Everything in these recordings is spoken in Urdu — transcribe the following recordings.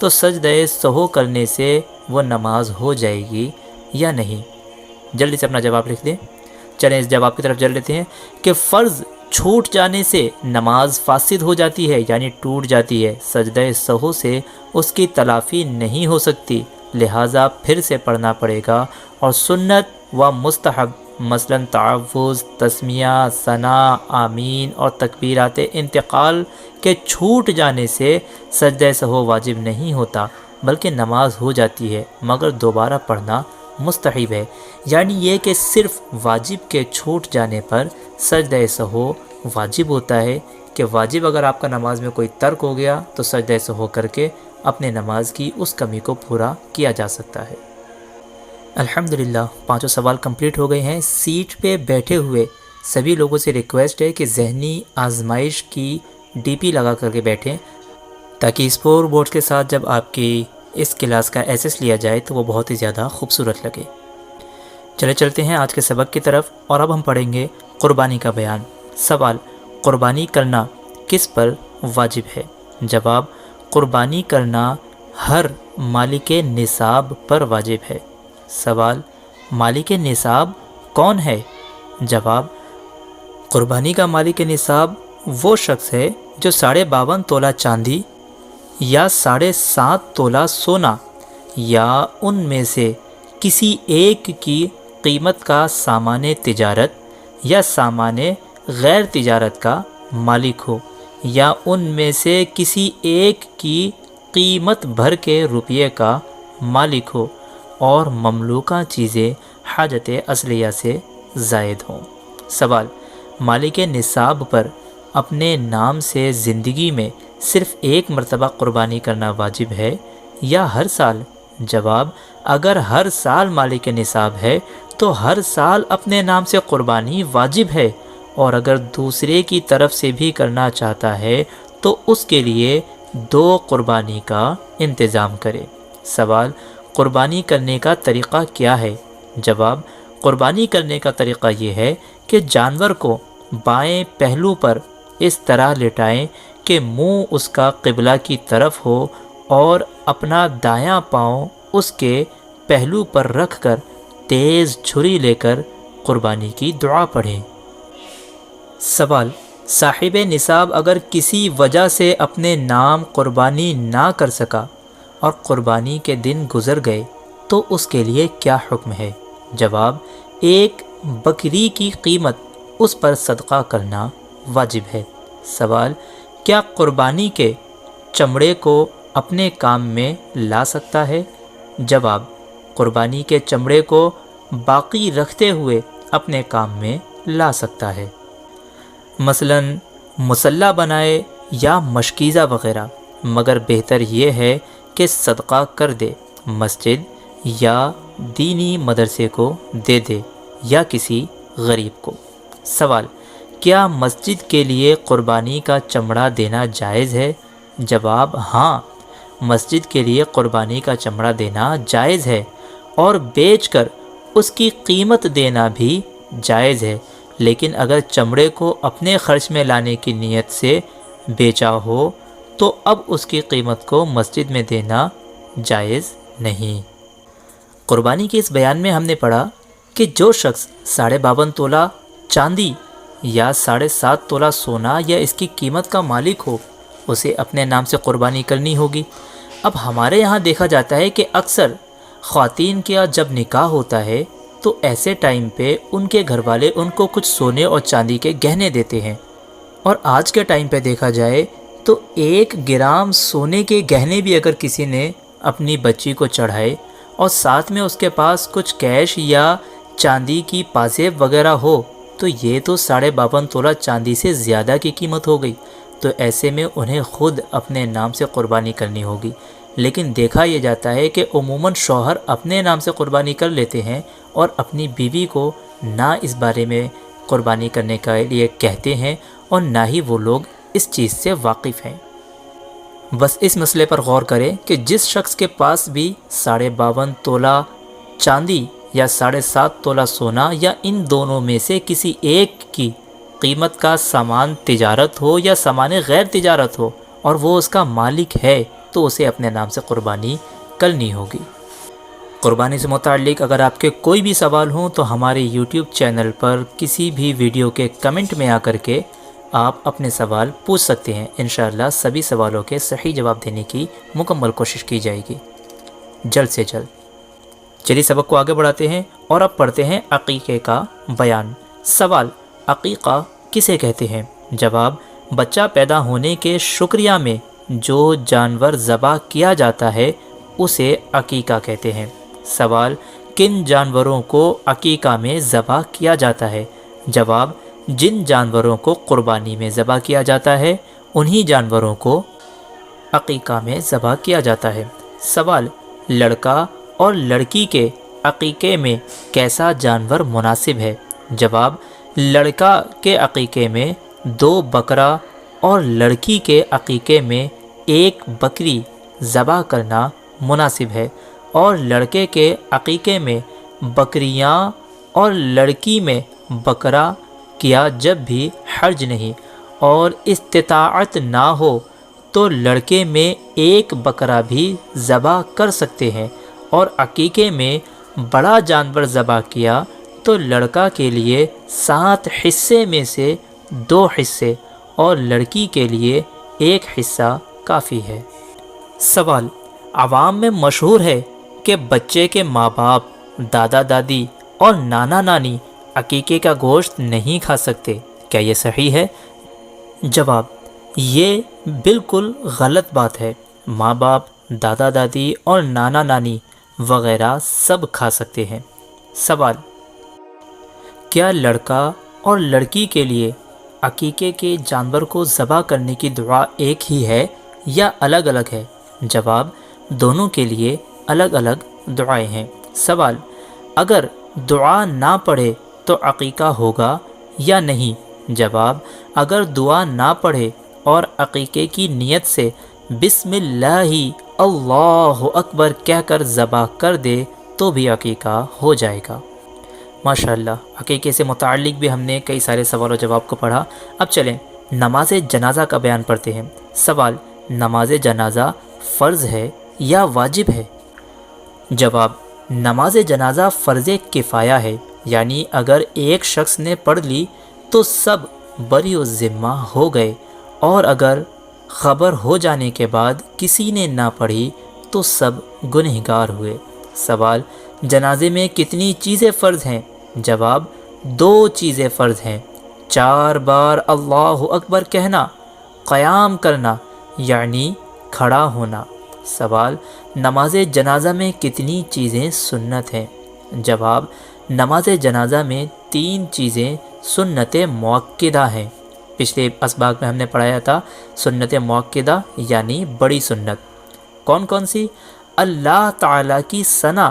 تو سجدہ سہو کرنے سے وہ نماز ہو جائے گی یا نہیں؟ جلدی سے اپنا جواب لکھ دیں۔ چلیں اس جواب کی طرف چل لیتے ہیں کہ فرض چھوٹ جانے سے نماز فاسد ہو جاتی ہے، یعنی ٹوٹ جاتی ہے۔ سجدہ سہو سے اس کی تلافی نہیں ہو سکتی، لہٰذا پھر سے پڑھنا پڑے گا۔ اور سنت و مستحب مثلاً تعوذ، تسمیہ، ثنا، آمین اور تکبیرات انتقال کے چھوٹ جانے سے سجدہ سہو واجب نہیں ہوتا بلکہ نماز ہو جاتی ہے، مگر دوبارہ پڑھنا مستحب ہے۔ یعنی یہ کہ صرف واجب کے چھوٹ جانے پر سجدہ سہو واجب ہوتا ہے، کہ واجب اگر آپ کا نماز میں کوئی ترک ہو گیا تو سجدہ سہو کر کے اپنے نماز کی اس کمی کو پورا کیا جا سکتا ہے۔ الحمدللہ 5 سوال کمپلیٹ ہو گئے ہیں۔ سیٹ پہ بیٹھے ہوئے سبھی لوگوں سے ریکویسٹ ہے کہ ذہنی آزمائش کی ڈی پی لگا کر کے بیٹھیں، تاکہ اسکور بورڈ کے ساتھ جب آپ کی اس کلاس کا ایسیس لیا جائے تو وہ بہت ہی زیادہ خوبصورت لگے۔ چلتے ہیں آج کے سبق کی طرف، اور اب ہم پڑھیں گے قربانی کا بیان۔ سوال: قربانی کرنا کس پر واجب ہے؟ جواب: قربانی کرنا ہر مالک نصاب پر واجب ہے۔ سوال: مالک نصاب کون ہے؟ جواب: قربانی کا مالک نصاب وہ شخص ہے جو 52.5 تولہ چاندی یا 7.5 تولہ سونا یا ان میں سے کسی ایک کی قیمت کا سامان تجارت یا سامان غیر تجارت کا مالک ہو، یا ان میں سے کسی ایک کی قیمت بھر کے روپیے کا مالک ہو اور مملوکہ چیزیں حاجت اصلیہ سے زائد ہوں۔ سوال: مالک نصاب پر اپنے نام سے زندگی میں صرف ایک مرتبہ قربانی کرنا واجب ہے یا ہر سال؟ جواب: اگر ہر سال مالک نصاب ہے تو ہر سال اپنے نام سے قربانی واجب ہے، اور اگر دوسرے کی طرف سے بھی کرنا چاہتا ہے تو اس کے لیے 2 قربانی کا انتظام کرے۔ سوال: قربانی کرنے کا طریقہ کیا ہے؟ جواب: قربانی کرنے کا طریقہ یہ ہے کہ جانور کو بائیں پہلو پر اس طرح لٹائیں کہ منہ اس کا قبلہ کی طرف ہو، اور اپنا دایاں پاؤں اس کے پہلو پر رکھ کر تیز چھری لے کر قربانی کی دعا پڑھیں۔ سوال: صاحب نصاب اگر کسی وجہ سے اپنے نام قربانی نہ کر سکا اور قربانی کے دن گزر گئے تو اس کے لیے کیا حکم ہے؟ جواب: ایک بکری کی قیمت اس پر صدقہ کرنا واجب ہے۔ سوال: کیا قربانی کے چمڑے کو اپنے کام میں لا سکتا ہے؟ جواب: قربانی کے چمڑے کو باقی رکھتے ہوئے اپنے کام میں لا سکتا ہے، مثلاً مسلح بنائے یا مشکیزہ وغیرہ، مگر بہتر یہ ہے کہ صدقہ کر دے، مسجد یا دینی مدرسے کو دے دے یا کسی غریب کو۔ سوال: کیا مسجد کے لیے قربانی کا چمڑا دینا جائز ہے؟ جواب: ہاں، مسجد کے لیے قربانی کا چمڑا دینا جائز ہے، اور بیچ کر اس کی قیمت دینا بھی جائز ہے، لیکن اگر چمڑے کو اپنے خرچ میں لانے کی نیت سے بیچا ہو تو اب اس کی قیمت کو مسجد میں دینا جائز نہیں۔ قربانی کے اس بیان میں ہم نے پڑھا کہ جو شخص 52.5 تولہ چاندی یا 7.5 تولہ سونا یا اس کی قیمت کا مالک ہو، اسے اپنے نام سے قربانی کرنی ہوگی۔ اب ہمارے یہاں دیکھا جاتا ہے کہ اکثر خواتین کا جب نکاح ہوتا ہے تو ایسے ٹائم پہ ان کے گھر والے ان کو کچھ سونے اور چاندی کے گہنے دیتے ہیں، اور آج کے ٹائم پہ دیکھا جائے تو 1 گرام سونے کے گہنے بھی اگر کسی نے اپنی بچی کو چڑھائے اور ساتھ میں اس کے پاس کچھ کیش یا چاندی کی پازیب وغیرہ ہو تو یہ تو 52.5 تولہ چاندی سے زیادہ کی قیمت ہو گئی، تو ایسے میں انہیں خود اپنے نام سے قربانی کرنی ہوگی۔ لیکن دیکھا یہ جاتا ہے کہ عموماً شوہر اپنے نام سے قربانی کر لیتے ہیں اور اپنی بیوی کو نہ اس بارے میں قربانی کرنے کے لیے کہتے ہیں، اور نہ ہی وہ لوگ اس چیز سے واقف ہیں۔ بس اس مسئلے پر غور کریں کہ جس شخص کے پاس بھی 52.5 تولہ چاندی یا 7.5 تولہ سونا یا ان دونوں میں سے کسی ایک کی قیمت کا سامان تجارت ہو یا سامان غیر تجارت ہو اور وہ اس کا مالک ہے، تو اسے اپنے نام سے قربانی کرنی ہوگی۔ قربانی سے متعلق اگر آپ کے کوئی بھی سوال ہوں تو ہمارے یوٹیوب چینل پر کسی بھی ویڈیو کے کمنٹ میں آ کر کے آپ اپنے سوال پوچھ سکتے ہیں۔ انشاءاللہ سبھی سوالوں کے صحیح جواب دینے کی مکمل کوشش کی جائے گی جلد سے جلد۔ چلیے سبق کو آگے بڑھاتے ہیں اور اب پڑھتے ہیں عقیقے کا بیان۔ سوال: عقیقہ کسے کہتے ہیں؟ جواب: بچہ پیدا ہونے کے شکریہ میں جو جانور ذبح کیا جاتا ہے اسے عقیقہ کہتے ہیں۔ سوال: کن جانوروں کو عقیقہ میں ذبح کیا جاتا ہے؟ جواب: جن جانوروں کو قربانی میں ذبح کیا جاتا ہے انہی جانوروں کو عقیقہ میں ذبح کیا جاتا ہے۔ سوال: لڑکا اور لڑکی کے عقیقے میں کیسا جانور مناسب ہے؟ جواب: لڑکا کے عقیقے میں 2 بکرا اور لڑکی کے عقیقے میں 1 بکری ذبح کرنا مناسب ہے، اور لڑکے کے عقیقے میں بکریاں اور لڑکی میں بکرا کیا جب بھی حرج نہیں، اور استطاعت نہ ہو تو لڑکے میں 1 بکرا بھی ذبح کر سکتے ہیں، اور عقیقے میں بڑا جانور ذبح کیا تو لڑکا کے لیے 7 حصے میں سے 2 حصے اور لڑکی کے لیے 1 حصہ کافی ہے۔ سوال: عوام میں مشہور ہے کہ بچے کے ماں باپ، دادا دادی اور نانا نانی عقیقے کا گوشت نہیں کھا سکتے، کیا یہ صحیح ہے؟ جواب: یہ بالکل غلط بات ہے۔ ماں باپ، دادا دادی اور نانا نانی وغیرہ سب کھا سکتے ہیں۔ سوال: کیا لڑکا اور لڑکی کے لیے عقیقے کے جانور کو ذبح کرنے کی دعا ایک ہی ہے یا الگ الگ ہے؟ جواب: دونوں کے لیے الگ الگ دعائیں ہیں۔ سوال: اگر دعا نہ پڑھے تو عقیقہ ہوگا یا نہیں؟ جواب: اگر دعا نہ پڑھے اور عقیقے کی نیت سے بسم اللہ اللہ اکبر کہہ کر ذبح کر دے تو بھی عقیقہ ہو جائے گا۔ ماشاءاللہ، عقیقے سے متعلق بھی ہم نے کئی سارے سوال و جواب کو پڑھا۔ اب چلیں نماز جنازہ کا بیان پڑھتے ہیں۔ سوال: نماز جنازہ فرض ہے یا واجب ہے؟ جواب: نماز جنازہ فرض کفایہ ہے، یعنی اگر ایک شخص نے پڑھ لی تو سب بری الذمہ ہو گئے، اور اگر خبر ہو جانے کے بعد کسی نے نہ پڑھی تو سب گنہگار ہوئے۔ سوال: جنازے میں کتنی چیزیں فرض ہیں؟ جواب: 2 چیزیں فرض ہیں، 4 بار اللہ اکبر کہنا، قیام کرنا یعنی کھڑا ہونا۔ سوال: نماز جنازہ میں کتنی چیزیں سنت ہیں؟ جواب: نماز جنازہ میں 3 چیزیں سنت مؤکدہ ہیں۔ پچھلے اسباق میں ہم نے پڑھایا تھا سنت مؤکدہ یعنی بڑی سنت کون کون سی؟ اللہ تعالیٰ کی ثنا،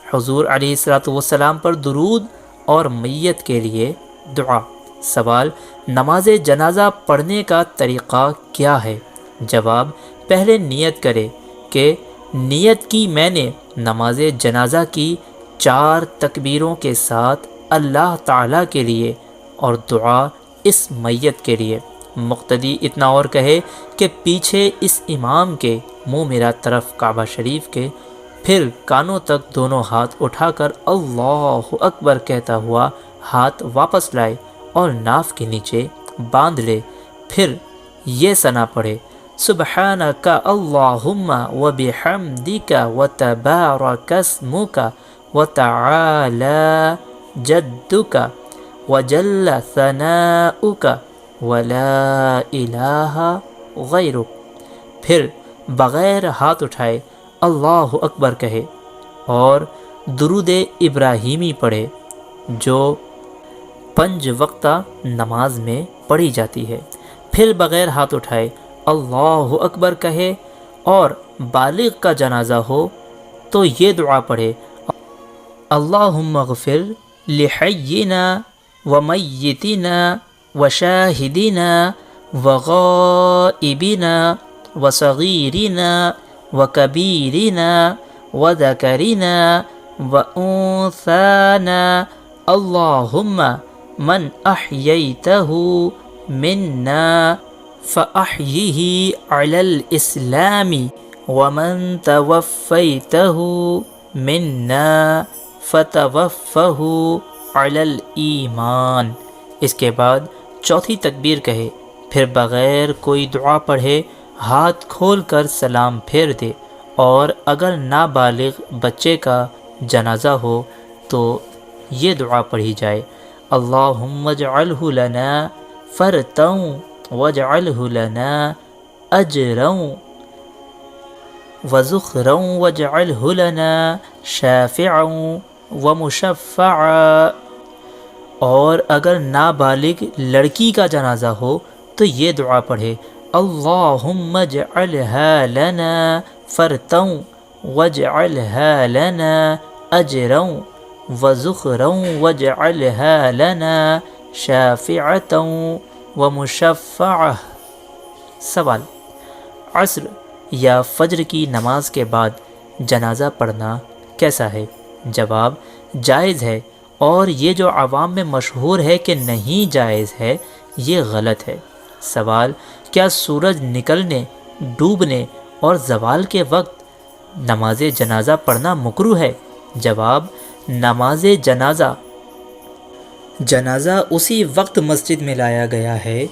حضور علیہ الصلوۃ والسلام پر درود اور میت کے لیے دعا۔ سوال: نماز جنازہ پڑھنے کا طریقہ کیا ہے؟ جواب: پہلے نیت کرے کہ نیت کی میں نے نماز جنازہ کی 4 تکبیروں کے ساتھ اللہ تعالیٰ کے لیے اور دعا اس میت کے لیے۔ مقتدی اتنا اور کہے کہ پیچھے اس امام کے منہ میرا طرف کعبہ شریف کے، پھر کانوں تک دونوں ہاتھ اٹھا کر اللہ اکبر کہتا ہوا ہاتھ واپس لائے اور ناف کے نیچے باندھ لے، پھر یہ ثنا پڑھے: سبحانک اللہم وبحمدک وتبارک اسمک وتعالی جدک وجل ثناؤک ولا الہ غیرک، پھر بغیر ہاتھ اٹھائے اللہ اکبر کہے اور درود ابراہیمی پڑھے جو 5 وقتہ نماز میں پڑھی جاتی ہے، پھر بغیر ہاتھ اٹھائے اللہ اکبر کہے، اور بالغ کا جنازہ ہو تو یہ دعا پڑھے: اللہم اغفر لحینا ومیتنا وشاہدنا وغائبنا وصغیرنا وکبیرنا وذکرنا وانثانا، اللہم من احییتہ منا فاحیہ علی الاسلام ومن توفیتہ منا فتوفہ علی الایمان۔ اس کے بعد چوتھی تکبیر کہے، پھر بغیر کوئی دعا پڑھے ہاتھ کھول کر سلام پھیر دے، اور اگر نابالغ بچے کا جنازہ ہو تو یہ دعا پڑھی جائے، اللہم اجعلہ لنا فرطا واجعلہ لنا اجرا وذخرا واجعلہ لنا شافعا ومشفعا۔ اور اگر نابالغ لڑکی کا جنازہ ہو تو یہ دعا پڑھے، اللہم اجعلہا لنا فرطا واجعلہا لنا اجرا وذخرا واجعلہا لنا شافعتا ومشفعا۔ سوال: عصر یا فجر کی نماز کے بعد جنازہ پڑھنا کیسا ہے؟ جواب: جائز ہے، اور یہ جو عوام میں مشہور ہے کہ نہیں جائز ہے، یہ غلط ہے۔ سوال: کیا سورج نکلنے، ڈوبنے اور زوال کے وقت نماز جنازہ پڑھنا مکروہ ہے؟ جواب: نماز جنازہ اسی وقت مسجد میں لایا گیا ہے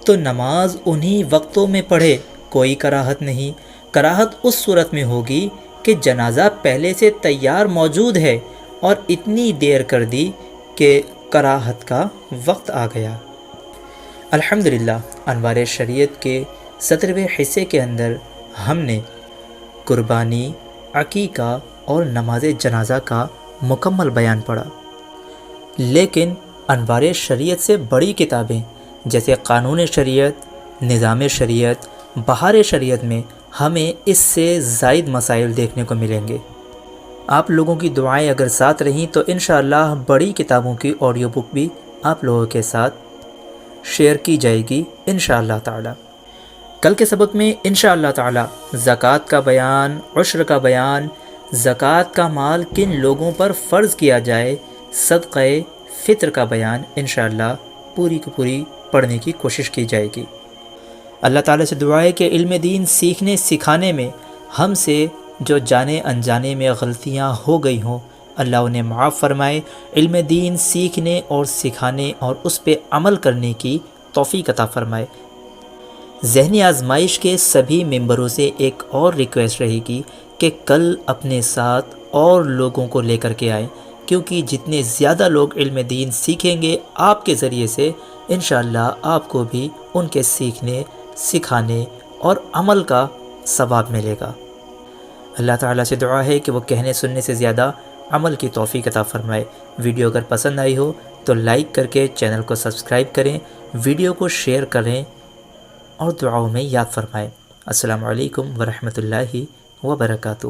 تو نماز انہی وقتوں میں پڑھے، کوئی کراہت نہیں۔ کراہت اس صورت میں ہوگی کہ جنازہ پہلے سے تیار موجود ہے اور اتنی دیر کر دی کہ کراہت کا وقت آ گیا۔ الحمدللہ، انوار شریعت کے 17ویں حصے کے اندر ہم نے قربانی، عقیقہ اور نماز جنازہ کا مکمل بیان پڑھا، لیکن انوار شریعت سے بڑی کتابیں جیسے قانون شریعت، نظام شریعت، بہار شریعت میں ہمیں اس سے زائد مسائل دیکھنے کو ملیں گے۔ آپ لوگوں کی دعائیں اگر ساتھ رہیں تو انشاءاللہ بڑی کتابوں کی آڈیو بک بھی آپ لوگوں کے ساتھ شیئر کی جائے گی انشاءاللہ تعالی۔ کل کے سبق میں انشاءاللہ تعالی زکوٰۃ کا بیان، عشر کا بیان، زکوٰۃ کا مال کن لوگوں پر فرض کیا جائے، صدقہ فطر کا بیان انشاءاللہ پوری کی پوری پڑھنے کی کوشش کی جائے گی۔ اللہ تعالیٰ سے دعا ہے کہ علم دین سیکھنے سکھانے میں ہم سے جو جانے انجانے میں غلطیاں ہو گئی ہوں، اللہ انہیں معاف فرمائے، علم دین سیکھنے اور سکھانے اور اس پہ عمل کرنے کی توفیق عطا فرمائے۔ ذہنی آزمائش کے سبھی ممبروں سے ایک اور ریکویسٹ رہے گی کہ کل اپنے ساتھ اور لوگوں کو لے کر کے آئیں، کیونکہ جتنے زیادہ لوگ علم دین سیکھیں گے آپ کے ذریعے سے، انشاءاللہ آپ کو بھی ان کے سیکھنے، سکھانے اور عمل کا ثواب ملے گا۔ اللہ تعالیٰ سے دعا ہے کہ وہ کہنے سننے سے زیادہ عمل کی توفیق عطا فرمائے۔ ویڈیو اگر پسند آئی ہو تو لائک کر کے چینل کو سبسکرائب کریں، ویڈیو کو شیئر کریں اور دعاؤں میں یاد فرمائیں۔ السلام علیکم ورحمۃ اللہ وبرکاتہ۔